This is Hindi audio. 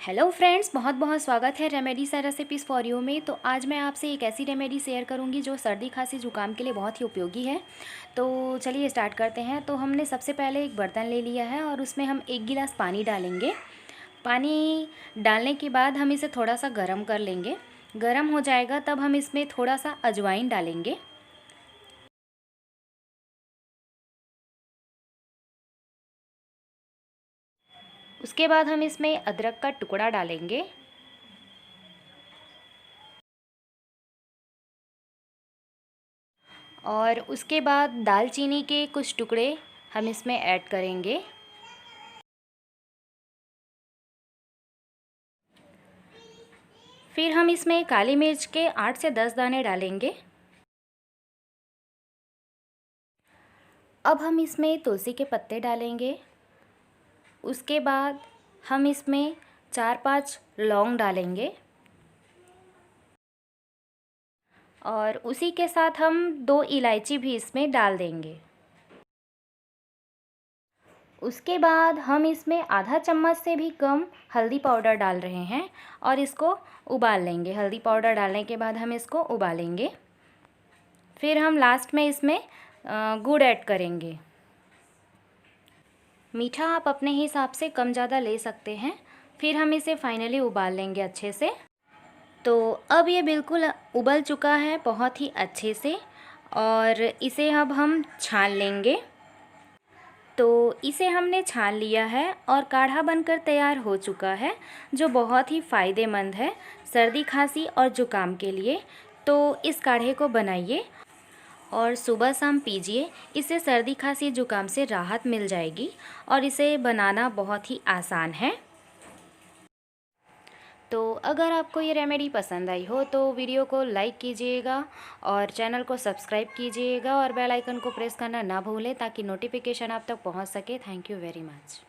हेलो फ्रेंड्स, बहुत बहुत स्वागत है remedies and recipes for you में। तो आज मैं आपसे एक ऐसी रेमेडी शेयर करूंगी जो सर्दी खांसी जुकाम के लिए बहुत ही उपयोगी है। तो चलिए स्टार्ट करते हैं। तो हमने सबसे पहले एक बर्तन ले लिया है और उसमें हम 1 गिलास पानी डालेंगे। पानी डालने के बाद हम इसे थोड़ा सा गर्म कर लेंगे। गर्म हो जाएगा तब हम इसमें थोड़ा सा अजवाइन डालेंगे। उसके बाद हम इसमें अदरक का टुकड़ा डालेंगे और उसके बाद दालचीनी के कुछ टुकड़े हम इसमें ऐड करेंगे। फिर हम इसमें काली मिर्च के 8 से 10 दाने डालेंगे। अब हम इसमें तुलसी के पत्ते डालेंगे। उसके बाद हम इसमें 4-5 लौंग डालेंगे और उसी के साथ हम 2 इलायची भी इसमें डाल देंगे। उसके बाद हम इसमें आधा चम्मच से भी कम हल्दी पाउडर डाल रहे हैं और इसको उबाल लेंगे। हल्दी पाउडर डालने के बाद हम इसको उबालेंगे। फिर हम लास्ट में इसमें गुड़ ऐड करेंगे। मीठा आप अपने हिसाब से कम ज़्यादा ले सकते हैं। फिर हम इसे फाइनली उबाल लेंगे अच्छे से। तो अब ये बिल्कुल उबल चुका है बहुत ही अच्छे से और इसे अब हम छान लेंगे। तो इसे हमने छान लिया है और काढ़ा बनकर तैयार हो चुका है, जो बहुत ही फ़ायदेमंद है सर्दी खांसी और ज़ुकाम के लिए। तो इस काढ़े को बनाइए और सुबह शाम पीजिए। इससे सर्दी खांसी ज़ुकाम से राहत मिल जाएगी और इसे बनाना बहुत ही आसान है। तो अगर आपको ये रेमेडी पसंद आई हो तो वीडियो को लाइक कीजिएगा और चैनल को सब्सक्राइब कीजिएगा और बेल आइकन को प्रेस करना ना भूलें ताकि नोटिफिकेशन आप तक पहुंच सके। Thank you very much.